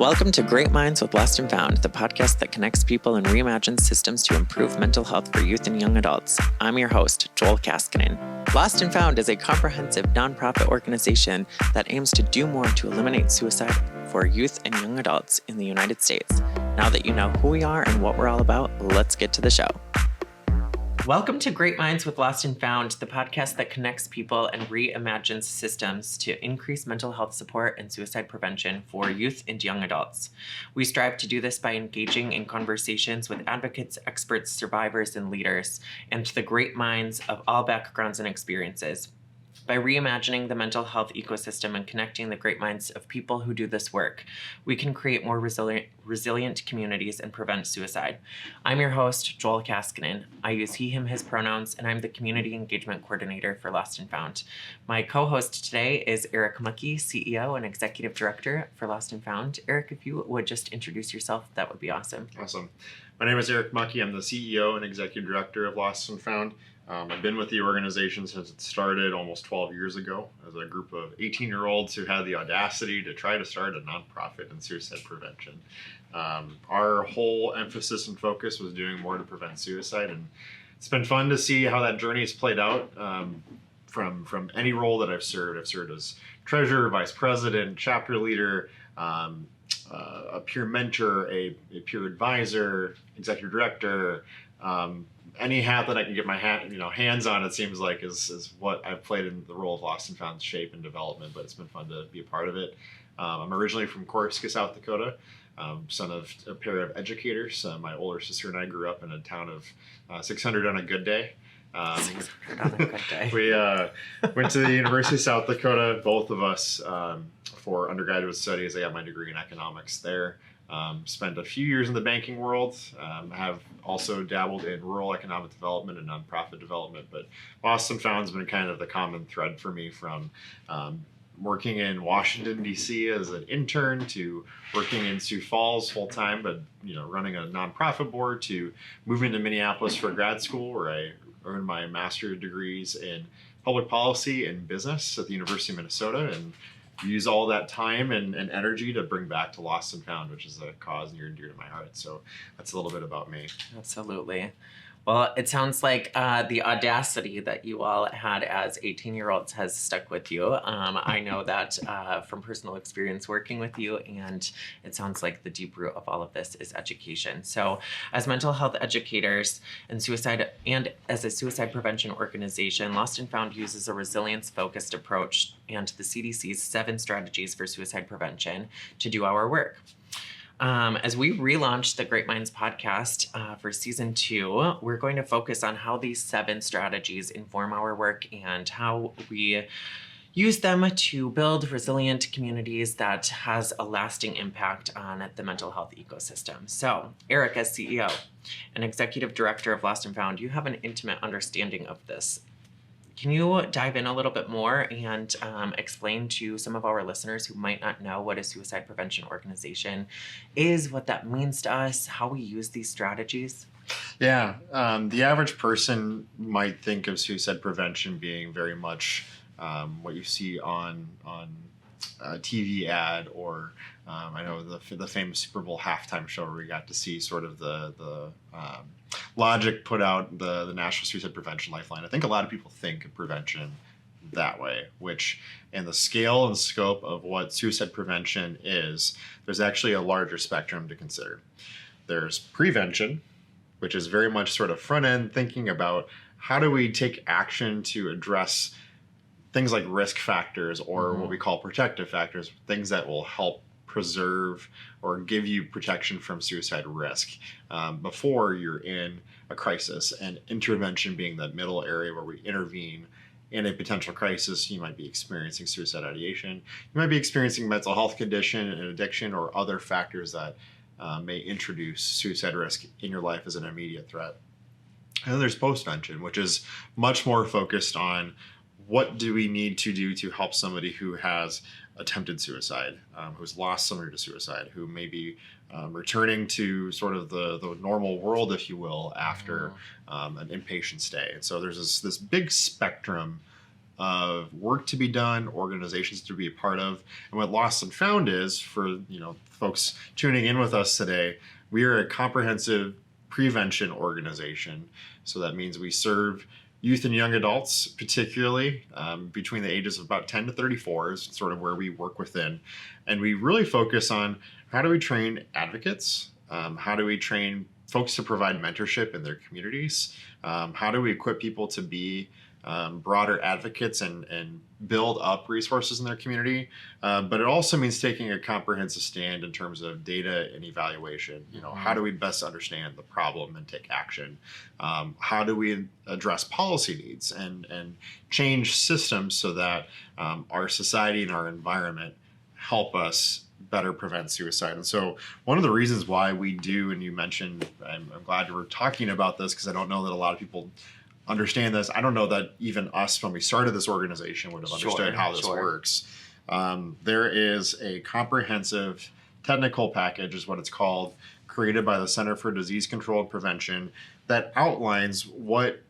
Welcome to Great Minds with Lost&Found, the podcast that connects people and reimagines systems to improve mental health for youth and young adults. I'm your host, Joel Kaskinen. Lost&Found is a comprehensive nonprofit organization that aims to do more to eliminate suicide for youth and young adults in the United States. Now that you know who we are and what we're all about, let's get to the show. Welcome to Great Minds with Lost&Found, the podcast that connects people and reimagines systems to increase mental health support and suicide prevention for youth and young adults. We strive to do this by engaging in conversations with advocates, experts, survivors, and leaders, and the great minds of all backgrounds and experiences. By reimagining the mental health ecosystem and connecting the great minds of people who do this work, we can create more resilient communities and prevent suicide. I'm your host, Joel Kaskinen. I use he, him, his pronouns, and I'm the Community Engagement Coordinator for Lost&Found. My co-host today is Erik Muckey, CEO and Executive Director for Lost&Found. Erik, if you would just introduce yourself, that would be awesome. Awesome. My name is Erik Muckey. I'm the CEO and Executive Director of Lost&Found. I've been with the organization since it started almost 12 years ago as a group of 18-year-olds who had the audacity to try to start a nonprofit in suicide prevention. Our whole emphasis and focus was doing more to prevent suicide, and it's been fun to see how that journey has played out from any role that I've served. I've served as treasurer, vice president, chapter leader, a peer mentor, a peer advisor, executive director. Any hat that I can get my hands on, it seems like, is what I've played in the role of Lost&Found's shape and development, but it's been fun to be a part of it. I'm originally from Corsica, South Dakota, son of a pair of educators. My older sister and I grew up in a town of 600 on a good day. 600 on a good day. We went to the University of South Dakota, both of us, for undergraduate studies. I got my degree in economics there. Spent a few years in the banking world, have also dabbled in rural economic development and nonprofit development, but Lost&Found has been kind of the common thread for me from working in Washington, D.C. as an intern to working in Sioux Falls full time, but running a nonprofit board, to moving to Minneapolis for grad school, where I earned my master's degrees in public policy and business at the University of Minnesota, and use all that time and energy to bring back to Lost&Found, which is a cause near and dear to my heart. So that's a little bit about me. Absolutely. Well, it sounds like the audacity that you all had as 18-year-olds has stuck with you. I know that from personal experience working with you, and it sounds like the deep root of all of this is education. So as mental health educators and as a suicide prevention organization, Lost&Found uses a resilience-focused approach and the CDC's 7 strategies for suicide prevention to do our work. As we relaunch the Great Minds podcast for season 2, we're going to focus on how these 7 strategies inform our work and how we use them to build resilient communities that has a lasting impact on the mental health ecosystem. So, Erik, as CEO and Executive Director of Lost&Found, you have an intimate understanding of this. Can you dive in a little bit more and explain to some of our listeners who might not know what a suicide prevention organization is, what that means to us, how we use these strategies? Yeah, the average person might think of suicide prevention being very much what you see on a TV ad, or I know the famous Super Bowl halftime show where we got to see sort of the Logic put out the National Suicide Prevention Lifeline. I think a lot of people think of prevention that way, which in the scale and scope of what suicide prevention is, there's actually a larger spectrum to consider. There's prevention, which is very much sort of front end thinking about how do we take action to address things like risk factors, or what we call protective factors, things that will help preserve or give you protection from suicide risk before you're in a crisis, and intervention being that middle area where we intervene in a potential crisis. You might be experiencing suicide ideation, you might be experiencing mental health condition and addiction, or other factors that may introduce suicide risk in your life as an immediate threat. And then there's postvention, which is much more focused on what do we need to do to help somebody who has attempted suicide, who's lost somebody to suicide, who may be returning to sort of the normal world, if you will, after an inpatient stay. And so there's this big spectrum of work to be done, organizations to be a part of. And what Lost and Found is, for folks tuning in with us today, we are a comprehensive prevention organization. So that means we serve youth and young adults, particularly between the ages of about 10 to 34 is sort of where we work within. And we really focus on how do we train advocates? How do we train folks to provide mentorship in their communities? How do we equip people to be broader advocates and build up resources in their community? But it also means taking a comprehensive stand in terms of data and evaluation. How do we best understand the problem and take action? How do we address policy needs and change systems so that our society and our environment help us better prevent suicide? And so one of the reasons why we do, and you mentioned, I'm glad you were talking about this because I don't know that a lot of people understand this. I don't know that even us, when we started this organization, would have understood how this works. There is a comprehensive technical package, is what it's called, created by the Center for Disease Control and Prevention that outlines what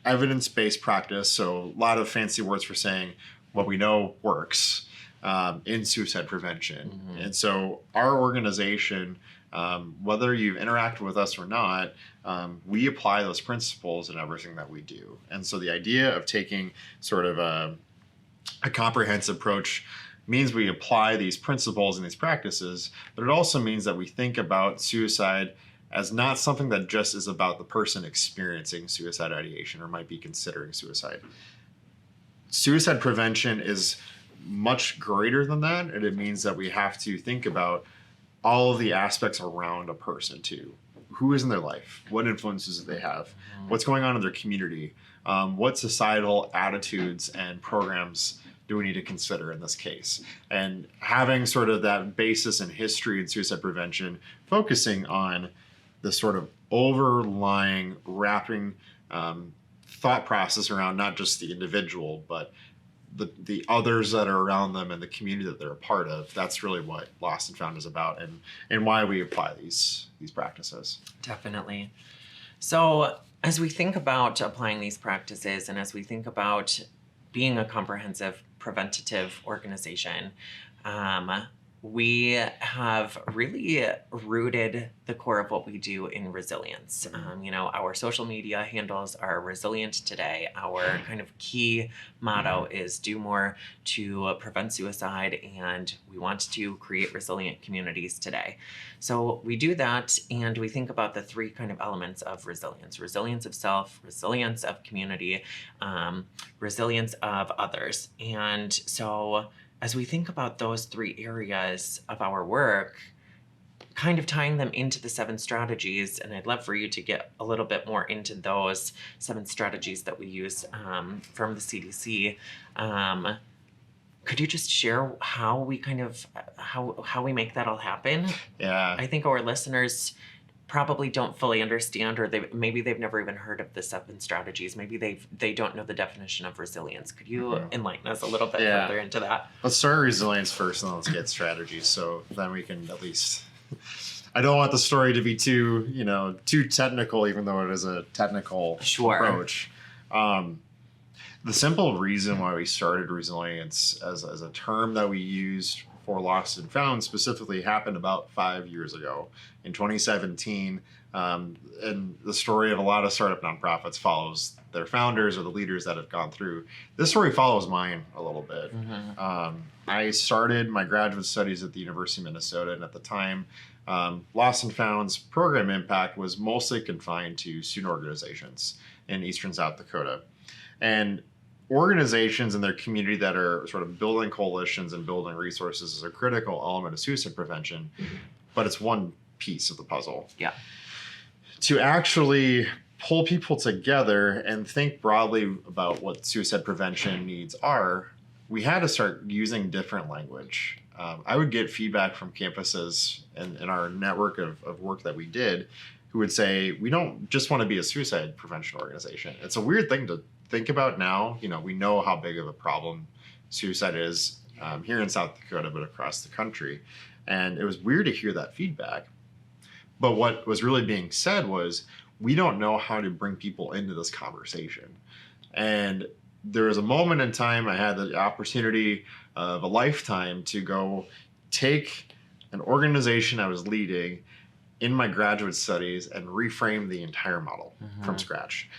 evidence-based practice, so a lot of fancy words for saying what we know works in suicide prevention. And so our organization, whether you've interacted with us or not, we apply those principles in everything that we do. And so the idea of taking sort of a comprehensive approach means we apply these principles and these practices, but it also means that we think about suicide as not something that just is about the person experiencing suicide ideation or might be considering suicide. Suicide prevention is much greater than that, and it means that we have to think about all of the aspects around a person too. Who is in their life? What influences do they have? What's going on in their community? What societal attitudes and programs do we need to consider in this case? And having sort of that basis in history and suicide prevention, focusing on the sort of overlying, wrapping thought process around not just the individual, but the others that are around them and the community that they're a part of. That's really what Lost and Found is about, and why we apply these practices. Definitely. So as we think about applying these practices and as we think about being a comprehensive preventative organization, we have really rooted the core of what we do in resilience. Our social media handles are resilient today. Our kind of key motto is do more to prevent suicide, and we want to create resilient communities today. So we do that, and we think about the three kind of elements of resilience: resilience of self, resilience of community, resilience of others. And so as we think about those three areas of our work, kind of tying them into the 7 strategies, and I'd love for you to get a little bit more into those 7 strategies that we use from the CDC. Could you just share how we kind of, how we make that all happen? Yeah. I think our listeners probably don't fully understand, or maybe they've never even heard of the 7 strategies. Maybe they don't know the definition of resilience. Could you enlighten us a little bit further into that? Let's start resilience first, and then let's get strategies. So then we can at least. I don't want the story to be too technical, even though it is a technical approach. The simple reason why we started resilience as a term that we used for Lost and Found specifically happened about 5 years ago in 2017. And the story of a lot of startup nonprofits follows their founders or the leaders that have gone through. This story follows mine a little bit. I started my graduate studies at the University of Minnesota, and at the time, Lost and Found's program impact was mostly confined to student organizations in Eastern South Dakota. And organizations in their community that are sort of building coalitions and building resources is a critical element of suicide prevention, but it's one piece of the puzzle. Yeah. To actually pull people together and think broadly about what suicide prevention needs are, we had to start using different language. I would get feedback from campuses and our network of work that we did who would say, we don't just want to be a suicide prevention organization. It's a weird thing to think about now. We know how big of a problem suicide is here in South Dakota, but across the country. And it was weird to hear that feedback. But what was really being said was, we don't know how to bring people into this conversation. And there was a moment in time I had the opportunity of a lifetime to go take an organization I was leading in my graduate studies and reframe the entire model from scratch.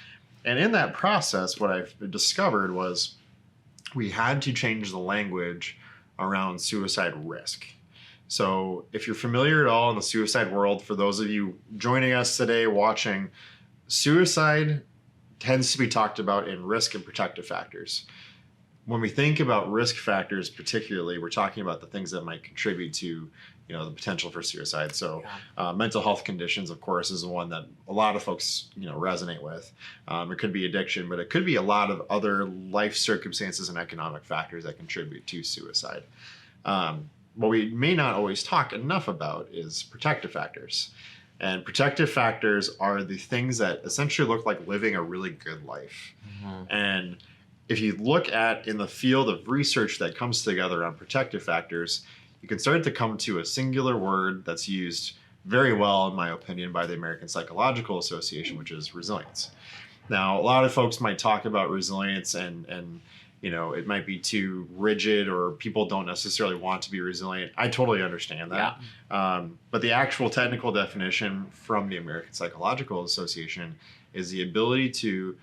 And in that process, what I've discovered was we had to change the language around suicide risk. So if you're familiar at all in the suicide world, for those of you joining us today watching, suicide tends to be talked about in risk and protective factors. When we think about risk factors particularly, we're talking about the things that might contribute to the potential for suicide. So mental health conditions, of course, is the one that a lot of folks resonate with. It could be addiction, but it could be a lot of other life circumstances and economic factors that contribute to suicide. What we may not always talk enough about is protective factors. And protective factors are the things that essentially look like living a really good life. And if you look at in the field of research that comes together on protective factors, you can start to come to a singular word that's used very well, in my opinion, by the American Psychological Association, which is resilience. Now, a lot of folks might talk about resilience and it might be too rigid, or people don't necessarily want to be resilient. I totally understand that. But the actual technical definition from the American Psychological Association is the ability to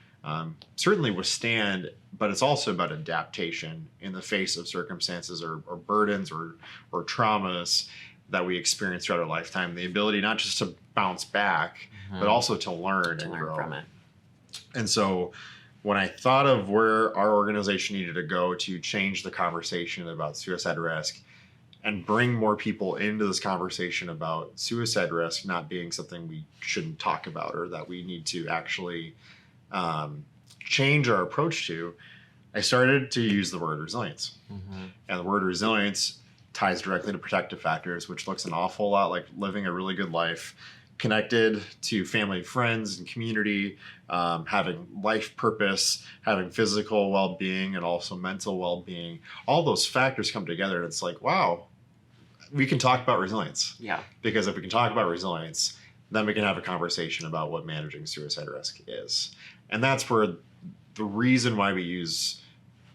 certainly withstand, but it's also about adaptation in the face of circumstances or burdens or traumas that we experience throughout our lifetime. The ability not just to bounce back, but also to learn and grow from it. And so when I thought of where our organization needed to go to change the conversation about suicide risk and bring more people into this conversation about suicide risk not being something we shouldn't talk about or that we need to actually change our approach to, I started to use the word resilience. And the word resilience ties directly to protective factors, which looks an awful lot like living a really good life, connected to family, friends, and community, having life purpose, having physical well-being, and also mental well-being. All those factors come together, and it's like, wow, we can talk about resilience. Because if we can talk about resilience, then we can have a conversation about what managing suicide risk is. And that's where the reason why we use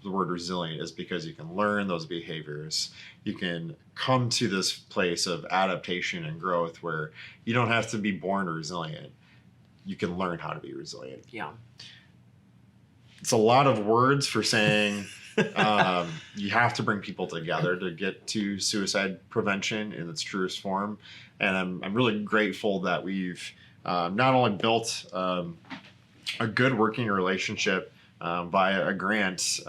the word resilient is because you can learn those behaviors. You can come to this place of adaptation and growth where you don't have to be born resilient. You can learn how to be resilient. It's a lot of words for saying you have to bring people together to get to suicide prevention in its truest form. And I'm really grateful that we've not only built a good working relationship via a grant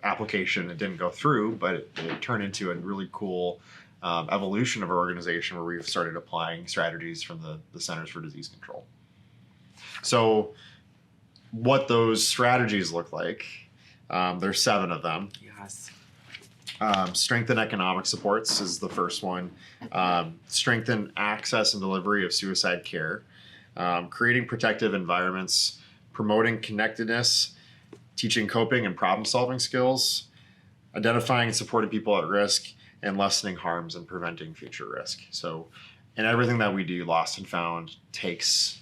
application. It didn't go through, but it turned into a really cool evolution of our organization where we've started applying strategies from the Centers for Disease Control. So what those strategies look like, there's 7 of them. Strengthen economic supports is the first one. Strengthen access and delivery of suicide care. Creating protective environments. Promoting connectedness. Teaching coping and problem-solving skills. Identifying and supporting people at risk. And lessening harms and preventing future risk. So in everything that we do, Lost and Found takes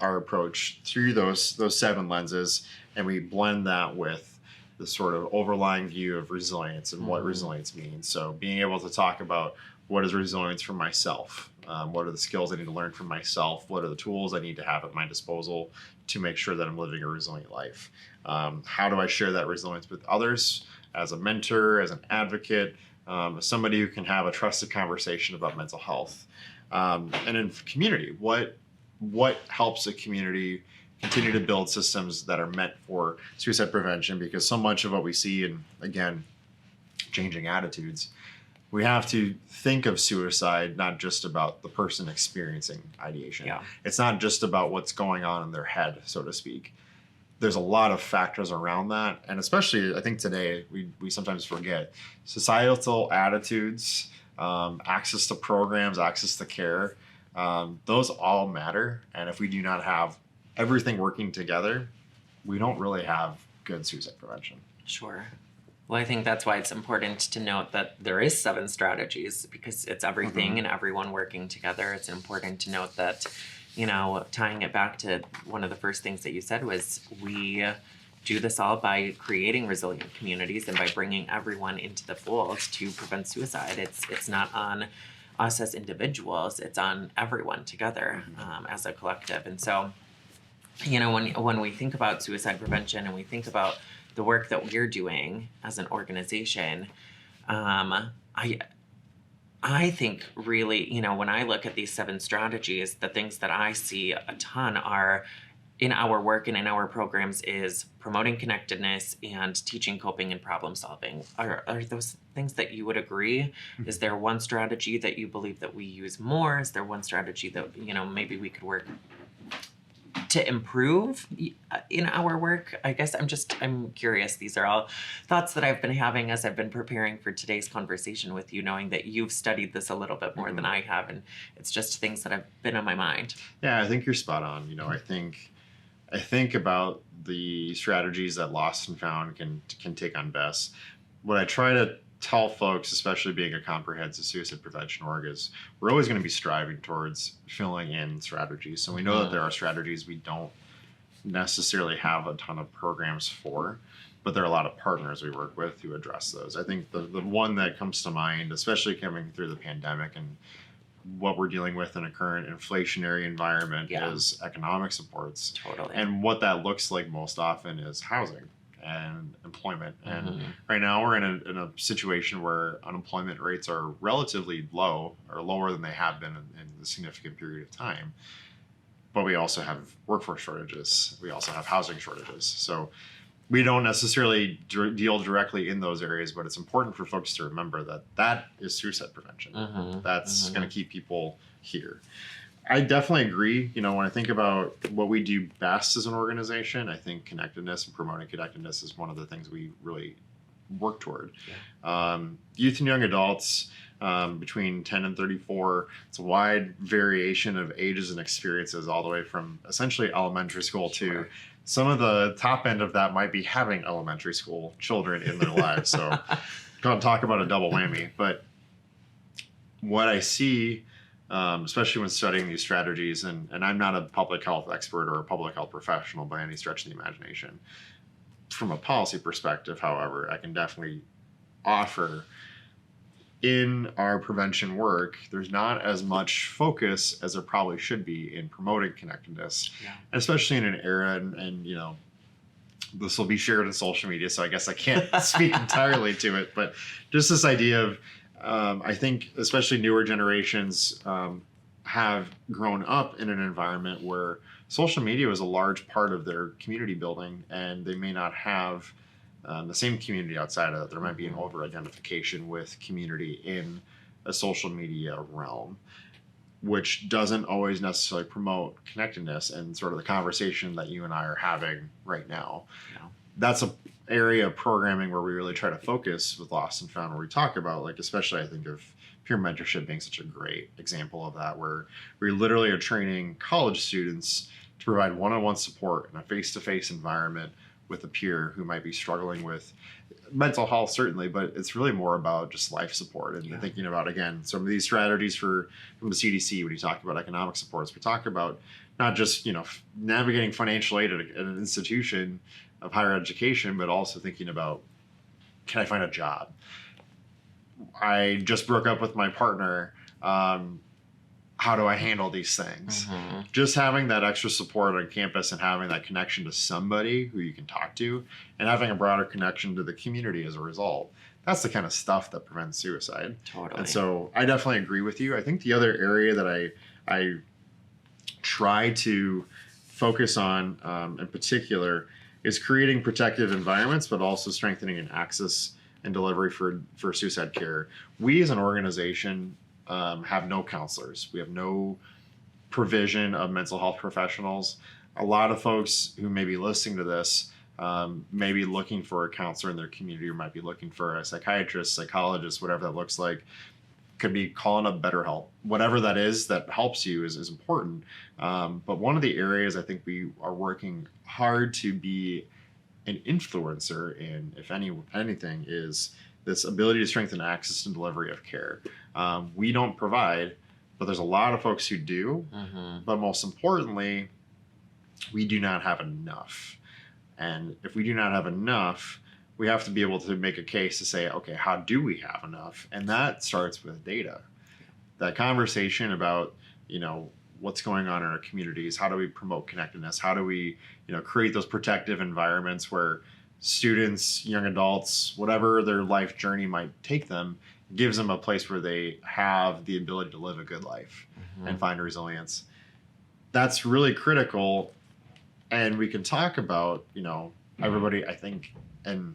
our approach through those 7 lenses, and we blend that with the sort of overlying view of resilience and what resilience means. So being able to talk about what is resilience for myself, what are the skills I need to learn from myself, what are the tools I need to have at my disposal to make sure that I'm living a resilient life. How do I share that resilience with others as a mentor, as an advocate, as somebody who can have a trusted conversation about mental health. And in community, what helps a community continue to build systems that are meant for suicide prevention? Because so much of what we see, and again, changing attitudes, we have to think of suicide not just about the person experiencing ideation. It's not just about what's going on in their head, so to speak. There's a lot of factors around that. And especially, I think today, we sometimes forget societal attitudes, access to programs, access to care. Those all matter. And if we do not have everything working together, we don't really have good suicide prevention. Sure. Well, I think that's why it's important to note that there is 7 strategies, because it's everything and everyone working together. It's important to note that, tying it back to one of the first things that you said was we do this all by creating resilient communities and by bringing everyone into the fold to prevent suicide. It's not on us as individuals, it's on everyone together as a collective. And so, you know, when we think about suicide prevention and we think about the work that we're doing as an organization, I think really, you know, when I look at these 7 strategies, the things that I see a ton are in our work and in our programs is promoting connectedness and teaching coping and problem solving. Are those things that you would agree? Is there one strategy that you believe that we use more? Is there one strategy that, you know, maybe we could work to improve in our work? I guess I'm curious. These are all thoughts that I've been having as I've been preparing for today's conversation with you, knowing that you've studied this a little bit more than I have, and it's just things that have been on my mind. Yeah, I think you're spot on. You know, I think about the strategies that Lost and Found can take on best. What I try to tell folks, especially being a comprehensive suicide prevention org, is we're always going to be striving towards filling in strategies. So we know that there are strategies we don't necessarily have a ton of programs for, but there are a lot of partners we work with who address those. I think the one that comes to mind, especially coming through the pandemic and what we're dealing with in a current inflationary environment, is economic supports. Totally. And what that looks like most often is housing and employment. And right now we're in a situation where unemployment rates are relatively low, or lower than they have been in a significant period of time. But we also have workforce shortages. We also have housing shortages. So we don't necessarily deal directly in those areas, but it's important for folks to remember that is suicide prevention. That's going to keep people here. I definitely agree. You know, when I think about what we do best as an organization, I think connectedness and promoting connectedness is one of the things we really work toward. Youth and young adults between 10 and 34, it's a wide variation of ages and experiences, all the way from essentially elementary school to some of the top end of that might be having elementary school children in their lives. So can't talk about a double whammy. But what I see, especially when studying these strategies, and I'm not a public health expert or a public health professional by any stretch of the imagination. From a policy perspective, however, I can definitely offer in our prevention work, there's not as much focus as there probably should be in promoting connectedness, especially in an era, and you know, this will be shared on social media, so I guess I can't speak entirely to it, but just this idea of, I think especially newer generations have grown up in an environment where social media was a large part of their community building, and they may not have the same community outside of that. There might be an over-identification with community in a social media realm, which doesn't always necessarily promote connectedness and sort of the conversation that you and I are having right now. That's an area of programming where we really try to focus with Lost and Found, where we talk about, like, especially I think of peer mentorship being such a great example of that, where we literally are training college students to provide one-on-one support in a face-to-face environment with a peer who might be struggling with mental health, certainly, but it's really more about just life support and thinking about, again, some of these strategies from the CDC. When you talk about economic supports, we talk about not just, you know, navigating financial aid at an institution of higher education, but also thinking about, can I find a job? I just broke up with my partner. How do I handle these things? Just having that extra support on campus and having that connection to somebody who you can talk to, and having a broader connection to the community as a result. That's the kind of stuff that prevents suicide. Totally. And so I definitely agree with you. I think the other area that I try to focus on in particular is creating protective environments, but also strengthening an access and delivery for suicide care. We as an organization have no counselors. We have no provision of mental health professionals. A lot of folks who may be listening to this may be looking for a counselor in their community, or might be looking for a psychiatrist, psychologist, whatever that looks like. Could be calling up BetterHelp. Whatever that is that helps you is important. But one of the areas I think we are working hard to be an influencer in, if anything, is this ability to strengthen access and delivery of care. We don't provide, but there's a lot of folks who do. But most importantly, we do not have enough. And if we do not have enough, we have to be able to make a case to say, okay, how do we have enough? And that starts with data. That conversation about, what's going on in our communities, how do we promote connectedness, how do we, create those protective environments where students, young adults, whatever their life journey might take them, gives them a place where they have the ability to live a good life and find resilience. That's really critical. And we can talk about, everybody, I think, and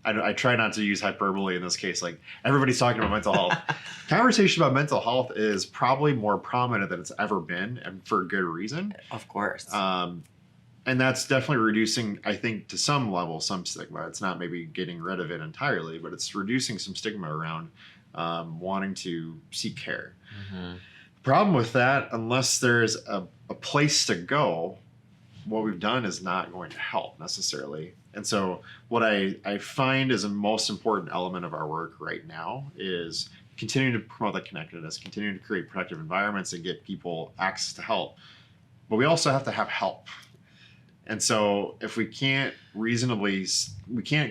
I try not to use hyperbole in this case. Like, everybody's talking about mental health. Conversation about mental health is probably more prominent than it's ever been, and for good reason. Of course. And that's definitely reducing, I think, to some level, some stigma. It's not maybe getting rid of it entirely, but it's reducing some stigma around wanting to seek care. The problem with that, unless there's a place to go, what we've done is not going to help necessarily. And so what I find is a most important element of our work right now is continuing to promote that connectedness, continuing to create protective environments and get people access to help. But we also have to have help. And so if we can't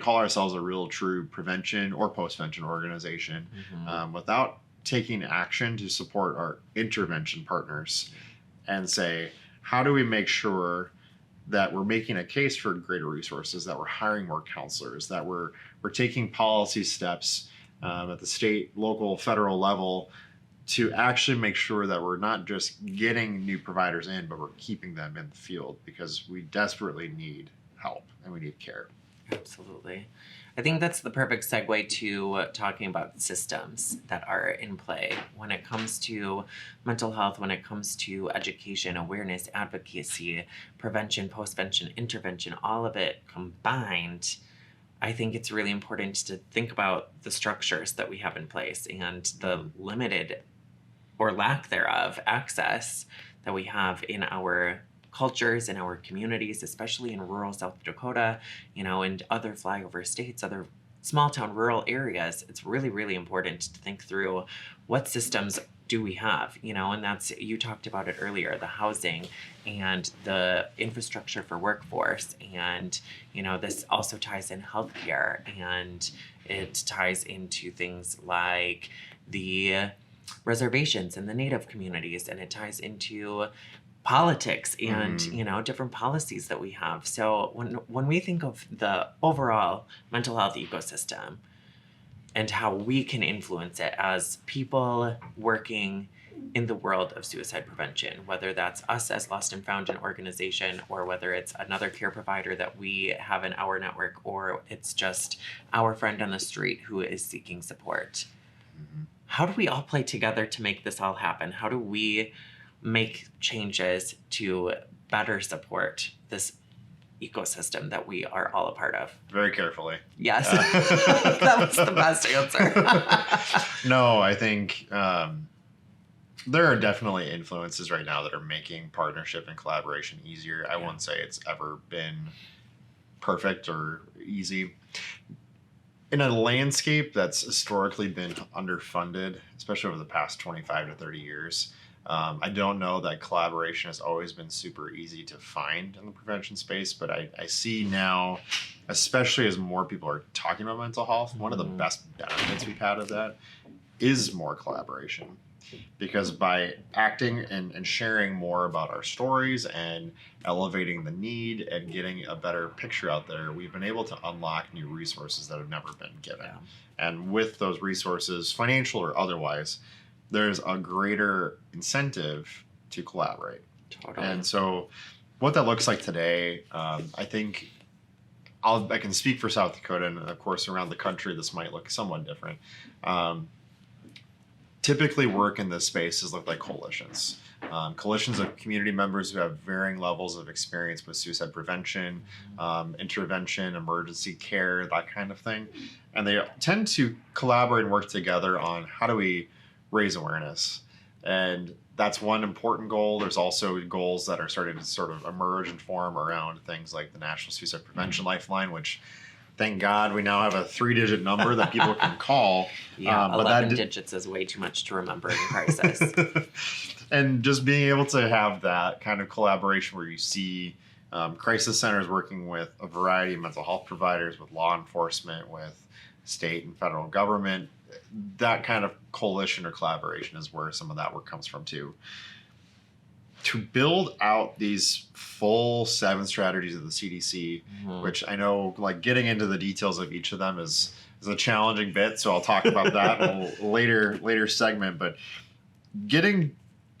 call ourselves a real true prevention or post-vention organization without taking action to support our intervention partners and say, how do we make sure that we're making a case for greater resources, that we're hiring more counselors, that we're taking policy steps at the state, local, federal level to actually make sure that we're not just getting new providers in, but we're keeping them in the field, because we desperately need help and we need care. Absolutely. I think that's the perfect segue to talking about systems that are in play when it comes to mental health, when it comes to education, awareness, advocacy, prevention, postvention, intervention, all of it combined. I think it's really important to think about the structures that we have in place and the limited or lack thereof access that we have in our cultures, in our communities, especially in rural South Dakota, and other flyover states, other small town rural areas. It's really, really important to think through what systems do we have, and that's, you talked about it earlier, the housing and the infrastructure for workforce. And, this also ties in healthcare, and it ties into things like the reservations and the Native communities, and it ties into politics and different policies that we have. So when we think of the overall mental health ecosystem and how we can influence it as people working in the world of suicide prevention, whether that's us as Lost and Found, an organization, or whether it's another care provider that we have in our network, or it's just our friend on the street who is seeking support. How do we all play together to make this all happen? How do we make changes to better support this ecosystem that we are all a part of? Very carefully. Yes. That was the best answer. No, I think there are definitely influences right now that are making partnership and collaboration easier. I won't say it's ever been perfect or easy. In a landscape that's historically been underfunded, especially over the past 25 to 30 years, I don't know that collaboration has always been super easy to find in the prevention space, but I see now, especially as more people are talking about mental health, one of the best benefits we've had of that is more collaboration. Because by acting and sharing more about our stories and elevating the need and getting a better picture out there, we've been able to unlock new resources that have never been given. And with those resources, financial or otherwise, there's a greater incentive to collaborate. Totally. And so what that looks like today, I think I can speak for South Dakota, and of course around the country this might look somewhat different. Typically work in this spaces look like coalitions. Coalitions of community members who have varying levels of experience with suicide prevention, intervention, emergency care, that kind of thing. And they tend to collaborate and work together on how do we raise awareness. And that's one important goal. There's also goals that are starting to sort of emerge and form around things like the National Suicide Prevention Lifeline, which thank God we now have a 3-digit number that people can call. Yeah, 11 digits is way too much to remember in crisis. And just being able to have that kind of collaboration where you see Crisis centers working with a variety of mental health providers, with law enforcement, with state and federal government. That kind of coalition or collaboration is where some of that work comes from too. To build out these full 7 strategies of the CDC, which I know, like, getting into the details of each of them is a challenging bit, so I'll talk about that in a later segment. But getting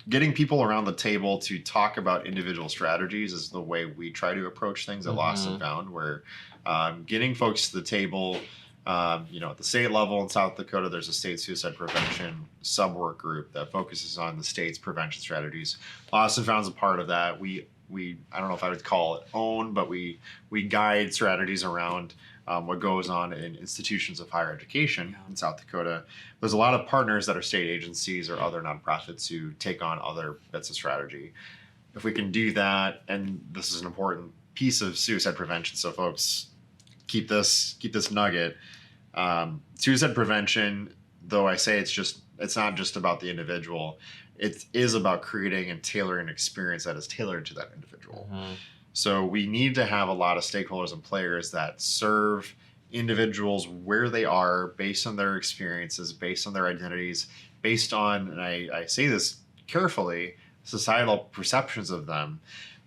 people around the table to talk about individual strategies is the way we try to approach things at Lost and Found, where getting folks to the table. At the state level in South Dakota, there's a state suicide prevention sub-work group that focuses on the state's prevention strategies. Lost and Found is a part of that. We I don't know if I would call it own, but we guide strategies around what goes on in institutions of higher education in South Dakota. There's a lot of partners that are state agencies or other nonprofits who take on other bits of strategy. If we can do that, and this is an important piece of suicide prevention, so folks, keep this nugget. Suicide prevention, though I say it's not just about the individual, it is about creating and tailoring an experience that is tailored to that individual. So we need to have a lot of stakeholders and players that serve individuals where they are, based on their experiences, based on their identities, based on, and I say this carefully, societal perceptions of them,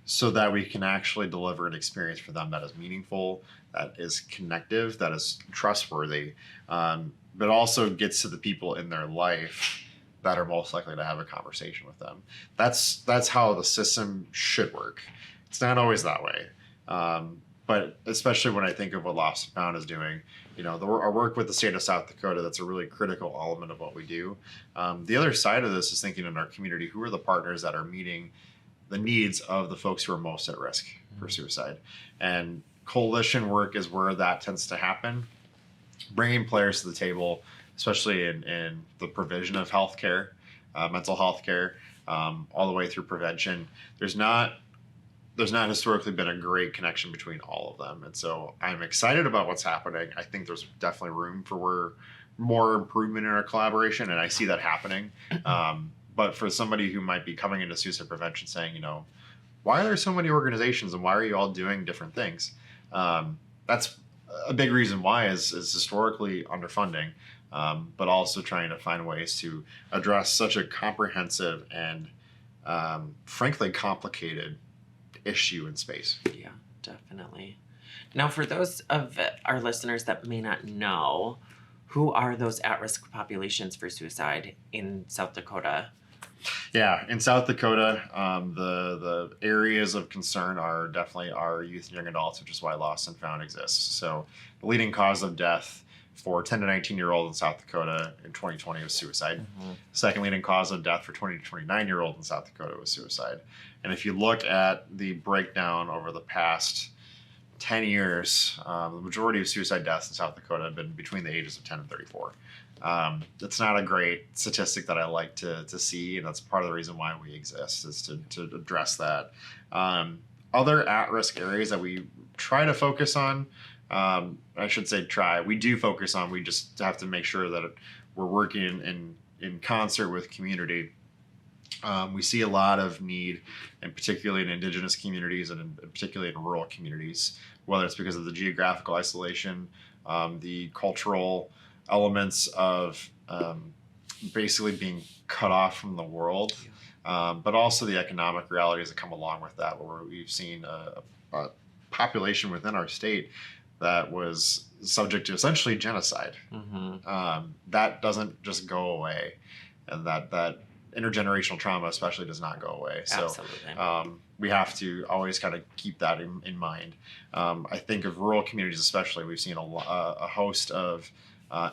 so that we can actually deliver an experience for them that is meaningful, that is connective, that is trustworthy, but also gets to the people in their life that are most likely to have a conversation with them. That's how the system should work. It's not always that way, but especially when I think of what Lost and Found is doing, our work with the state of South Dakota, that's a really critical element of what we do. The other side of this is thinking in our community, who are the partners that are meeting the needs of the folks who are most at risk for suicide. And coalition work is where that tends to happen. Bringing players to the table, especially in the provision of healthcare, mental health care, all the way through prevention. There's not historically been a great connection between all of them. And so I'm excited about what's happening. I think there's definitely room for more improvement in our collaboration, and I see that happening. But for somebody who might be coming into suicide prevention saying, why are there so many organizations and why are you all doing different things? That's a big reason why is historically underfunding, but also trying to find ways to address such a comprehensive and frankly complicated issue in space. Yeah, definitely. Now, for those of our listeners that may not know, who are those at-risk populations for suicide in South Dakota? Yeah, in South Dakota, the areas of concern are definitely our youth and young adults, which is why Lost and Found exists. So the leading cause of death for 10 to 19-year-olds in South Dakota in 2020 was suicide. The second leading cause of death for 20 to 29-year-olds in South Dakota was suicide. And if you look at the breakdown over the past 10 years, the majority of suicide deaths in South Dakota have been between the ages of 10 and 34. It's not a great statistic that I like to see, and that's part of the reason why we exist, is to address that. Other at-risk areas that we try to focus on, I should say try, we do focus on, we just have to make sure that we're working in concert with community. We see a lot of need, and particularly in Indigenous communities and particularly in rural communities, whether it's because of the geographical isolation, the cultural elements of basically being cut off from the world, but also the economic realities that come along with that, where we've seen a population within our state that was subject to essentially genocide. That doesn't just go away, and that intergenerational trauma especially does not go away. So we have to always kind of keep that in mind. I think of rural communities especially, we've seen a host of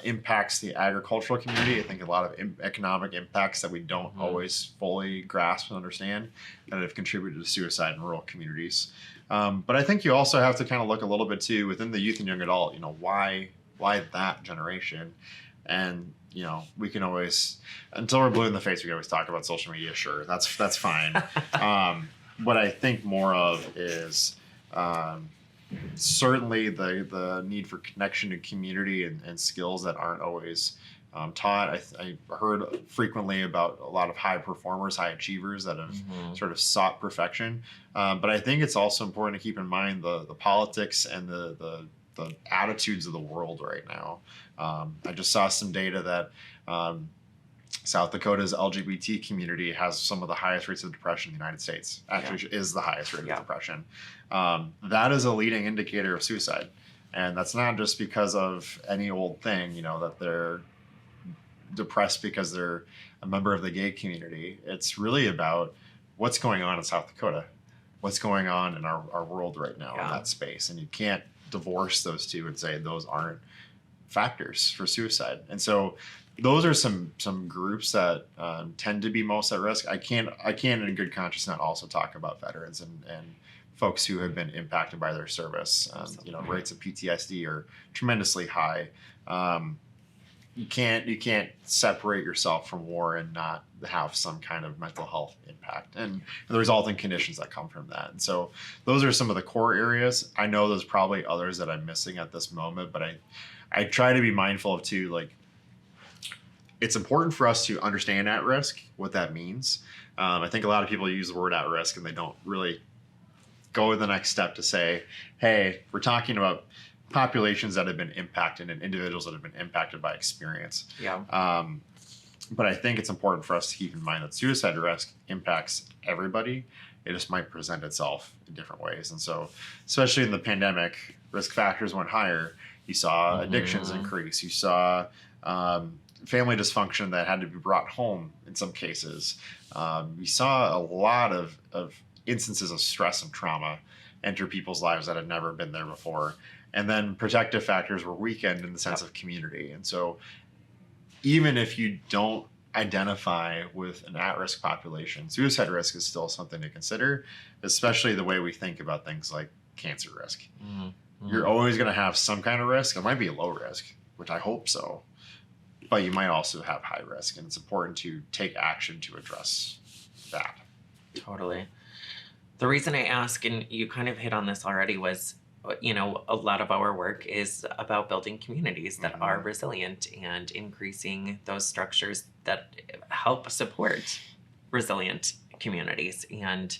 impacts the agricultural community. I think a lot of economic impacts that we don't always fully grasp and understand that have contributed to suicide in rural communities. But I think you also have to kind of look a little bit too within the youth and young adult, why that generation? And we can always, until we're blue in the face, we can always talk about social media. Sure, that's fine. What I think more of is certainly the need for connection to community and skills that aren't always taught. I heard frequently about a lot of high performers, high achievers that have sort of sought perfection. But I think it's also important to keep in mind the politics and the attitudes of the world right now. I just saw some data that South Dakota's LGBT community has some of the highest rates of depression in the United States. Actually, is the highest rate of depression. That is a leading indicator of suicide. And that's not just because of any old thing, that they're depressed because they're a member of the gay community. It's really about what's going on in South Dakota, what's going on in our world right now in that space. And you can't divorce those two and say those aren't factors for suicide. And so those are some groups that tend to be most at risk. I can't in good conscience not also talk about veterans and folks who have been impacted by their service. Rates of PTSD are tremendously high. You can't separate yourself from war and not have some kind of mental health impact and the resulting conditions that come from that. And so those are some of the core areas. I know there's probably others that I'm missing at this moment, but I try to be mindful of too, like, it's important for us to understand at risk, what that means. I think a lot of people use the word at risk and they don't really go the next step to say, hey, we're talking about populations that have been impacted and individuals that have been impacted by experience. But I think it's important for us to keep in mind that suicide risk impacts everybody. It just might present itself in different ways. And so, especially in the pandemic, risk factors went higher. You saw addictions increase. You saw family dysfunction that had to be brought home in some cases. We saw a lot of instances of stress and trauma enter people's lives that had never been there before. And then protective factors were weakened in the sense of community. And so even if you don't identify with an at-risk population, suicide risk is still something to consider, especially the way we think about things like cancer risk. You're always going to have some kind of risk. It might be a low risk, which I hope so, but you might also have high risk, and it's important to take action to address that. Totally. The reason I ask, and you kind of hit on this already, was, a lot of our work is about building communities that are resilient and increasing those structures that help support resilient communities. And,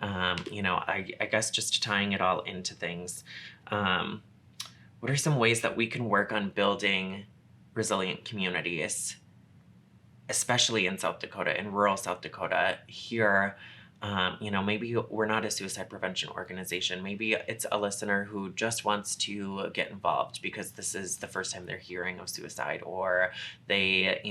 I guess just tying it all into things, what are some ways that we can work on building resilient communities, especially in South Dakota, in rural South Dakota here? Maybe we're not a suicide prevention organization. Maybe it's a listener who just wants to get involved because this is the first time they're hearing of suicide, or they,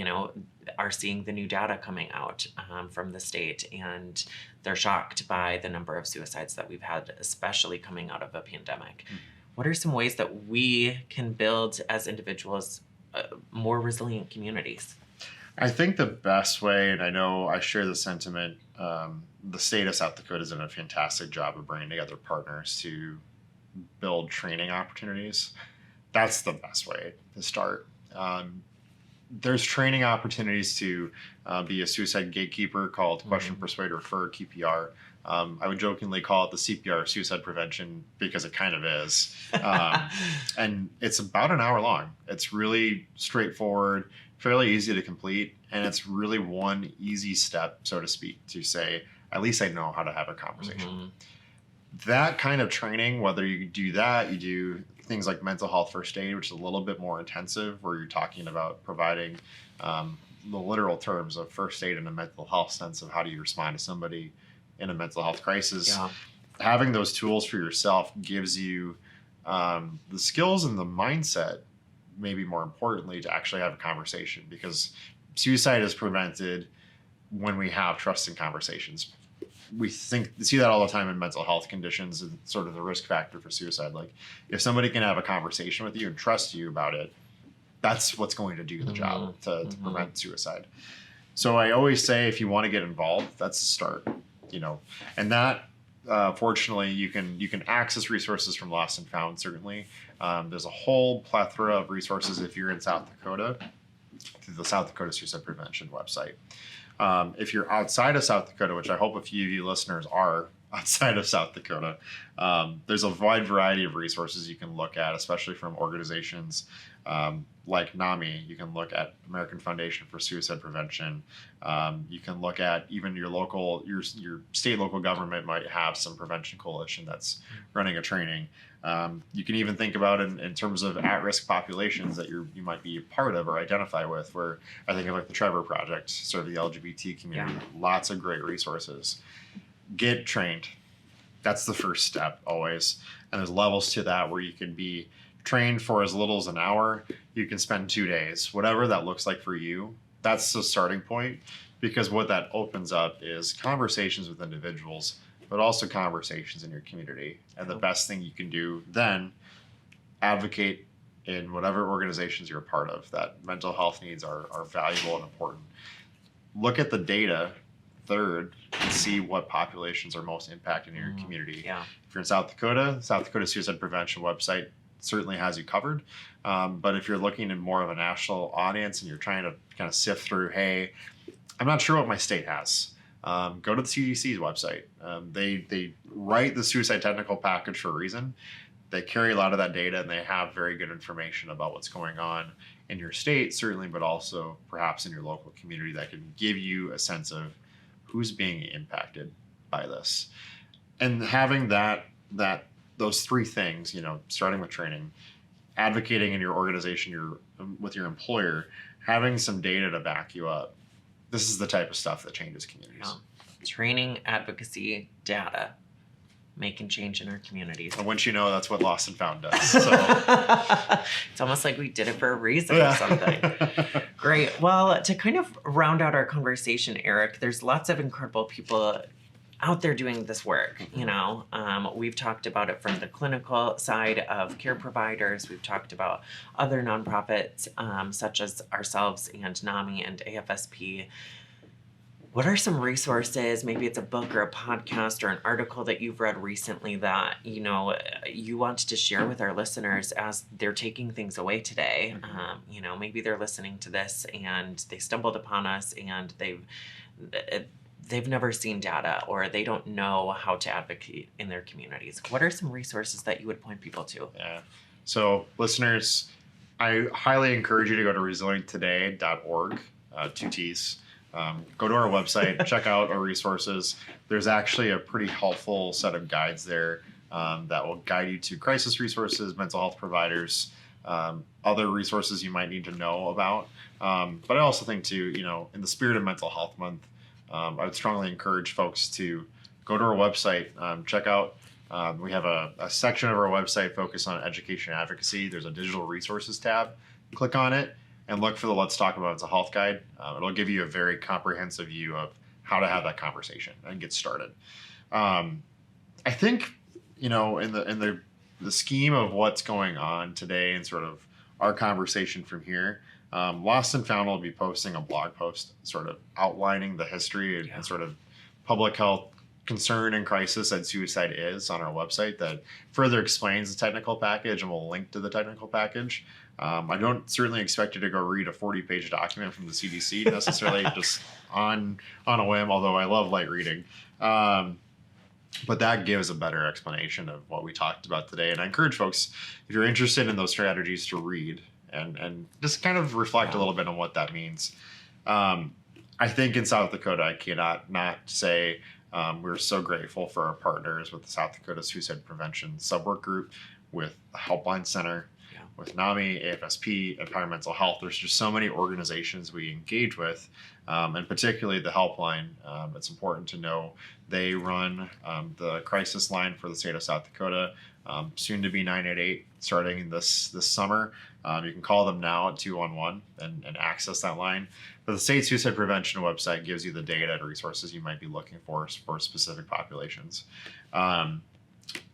are seeing the new data coming out from the state, and they're shocked by the number of suicides that we've had, especially coming out of a pandemic. What are some ways that we can build as individuals more resilient communities? I think the best way, and I know I share the sentiment, the state of South Dakota has done a fantastic job of bringing together partners to build training opportunities. That's the best way to start. There's training opportunities to be a suicide gatekeeper called Question, Persuade, Refer, QPR. I would jokingly call it the CPR of suicide prevention because it kind of is. And it's about an hour long. It's really straightforward, fairly easy to complete, and it's really one easy step, so to speak, to say, at least I know how to have a conversation. That kind of training, whether you do that, you do things like mental health first aid, which is a little bit more intensive, where you're talking about providing the literal terms of first aid in a mental health sense of how do you respond to somebody in a mental health crisis. Having those tools for yourself gives you the skills and the mindset, maybe more importantly, to actually have a conversation, because suicide is prevented when we have trusting conversations. We see that all the time in mental health conditions and sort of the risk factor for suicide. Like, if somebody can have a conversation with you and trust you about it, that's what's going to do the job to prevent suicide. So I always say, if you want to get involved, that's the start, and that, fortunately, you can access resources from Lost and Found, certainly. There's a whole plethora of resources if you're in South Dakota through the South Dakota Suicide Prevention website. If you're outside of South Dakota, which I hope a few of you listeners are outside of South Dakota, there's a wide variety of resources you can look at, especially from organizations like NAMI, you can look at American Foundation for Suicide Prevention. You can look at even your state local government might have some prevention coalition that's running a training. You can even think about in terms of at-risk populations that you might be a part of or identify with, where I think of like the Trevor Project, sort of the LGBT community, lots of great resources. Get trained. That's the first step always. And there's levels to that where you can be trained for as little as an hour. You can spend 2 days, whatever that looks like for you. That's the starting point, because what that opens up is conversations with individuals, but also conversations in your community. And the best thing you can do then, advocate in whatever organizations you're a part of, that mental health needs are valuable and important. Look at the data third and see what populations are most impacted in your community. If you're in South Dakota Suicide Prevention website certainly has you covered. But if you're looking in more of a national audience and you're trying to kind of sift through, hey, I'm not sure what my state has, go to the CDC's website. They write the suicide technical package for a reason. They carry a lot of that data, and they have very good information about what's going on in your state, certainly, but also perhaps in your local community that can give you a sense of who's being impacted by this. And having those three things, starting with training, advocating in your organization, with your employer, having some data to back you up. This is the type of stuff that changes communities. Training, advocacy, data, making change in our communities. And once you know, that's what Lost and Found does. So. It's almost like we did it for a reason or something. Great. Well, to kind of round out our conversation, Erik, there's lots of incredible people out there doing this work. We've talked about it from the clinical side of care providers. We've talked about other nonprofits such as ourselves and NAMI and AFSP. What are some resources, maybe it's a book or a podcast or an article that you've read recently that, you want to share with our listeners as they're taking things away today? Maybe they're listening to this and they stumbled upon us and they've never seen data, or they don't know how to advocate in their communities. What are some resources that you would point people to? Yeah. So listeners, I highly encourage you to go to resilienttoday.org, 2 T's. Go to our website, check out our resources. There's actually a pretty helpful set of guides there that will guide you to crisis resources, mental health providers, other resources you might need to know about. But I also think too, in the spirit of Mental Health Month, I would strongly encourage folks to go to our website, check out. We have a section of our website focused on education and advocacy. There's a digital resources tab. Click on it and look for the Let's Talk About Mental Health guide. It'll give you a very comprehensive view of how to have that conversation and get started. I think, in the scheme of what's going on today and sort of our conversation from here, Lost and Found will be posting a blog post sort of outlining the history and sort of public health concern and crisis that suicide is on our website that further explains the technical package, and we'll link to the technical package. I don't certainly expect you to go read a 40-page document from the CDC necessarily just on a whim, although I love light reading. But that gives a better explanation of what we talked about today. And I encourage folks, if you're interested in those strategies, to read and just kind of reflect a little bit on what that means. I think in South Dakota, I cannot not say we're so grateful for our partners with the South Dakota Suicide Prevention Subwork Group, with the Helpline Center, with NAMI, AFSP, Empower Mental Health. There's just so many organizations we engage with, and particularly the Helpline. It's important to know they run the crisis line for the state of South Dakota, soon to be 988, starting this summer. You can call them now at 211 and access that line. But the state suicide prevention website gives you the data and resources you might be looking for specific populations.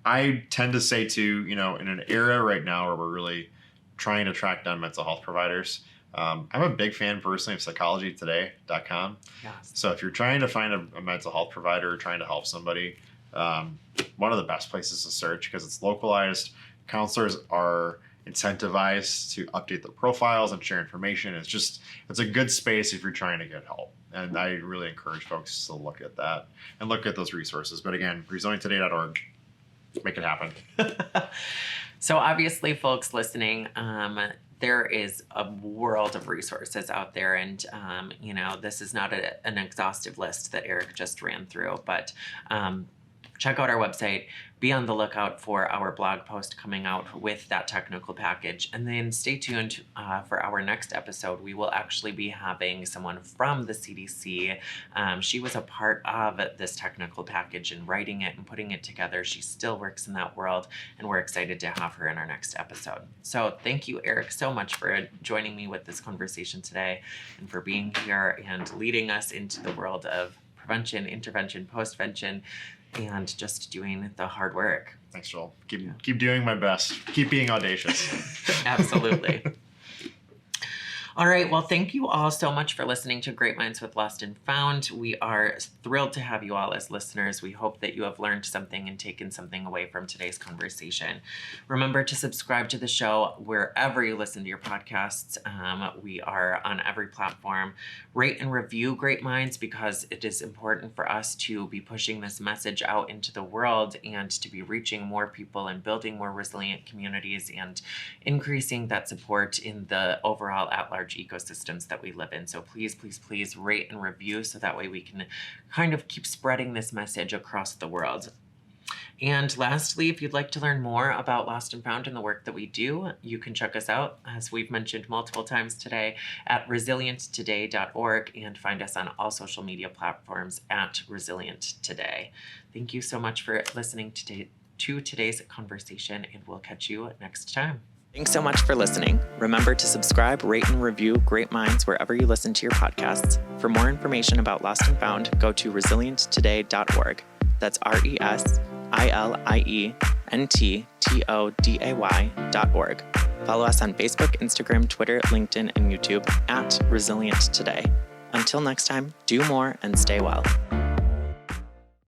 I tend to say too, in an era right now where we're really trying to track down mental health providers, I'm a big fan personally of psychologytoday.com. Yes. So if you're trying to find a mental health provider or trying to help somebody, one of the best places to search, because it's localized. Counselors are incentivized to update their profiles and share information. It's a good space if you're trying to get help. And I really encourage folks to look at that and look at those resources. But again, resilienttoday.org, make it happen. So obviously, folks listening, there is a world of resources out there. And, this is not an exhaustive list that Erik just ran through, but check out our website. Be on the lookout for our blog post coming out with that technical package. And then stay tuned for our next episode. We will actually be having someone from the CDC. She was a part of this technical package and writing it and putting it together. She still works in that world, and we're excited to have her in our next episode. So thank you, Erik, so much for joining me with this conversation today and for being here and leading us into the world of prevention, intervention, postvention, and just doing the hard work. Thanks, Joel. Keep doing my best. Keep being audacious. Absolutely. All right. Well, thank you all so much for listening to Great Minds with Lost and Found. We are thrilled to have you all as listeners. We hope that you have learned something and taken something away from today's conversation. Remember to subscribe to the show wherever you listen to your podcasts. We are on every platform. Rate and review Great Minds, because it is important for us to be pushing this message out into the world and to be reaching more people and building more resilient communities and increasing that support in the overall at-large ecosystems that we live in. So please, please, please rate and review so that way we can kind of keep spreading this message across the world. And lastly, if you'd like to learn more about Lost and Found and the work that we do, you can check us out, as we've mentioned multiple times today, at resilienttoday.org, and find us on all social media platforms at Resilient Today. Thank you so much for listening to today's conversation, and we'll catch you next time. Thanks so much for listening. Remember to subscribe, rate, and review Great Minds wherever you listen to your podcasts. For more information about Lost and Found, go to resilienttoday.org. That's ResilientToday.org. Follow us on Facebook, Instagram, Twitter, LinkedIn, and YouTube at Resilient Today. Until next time, do more and stay well.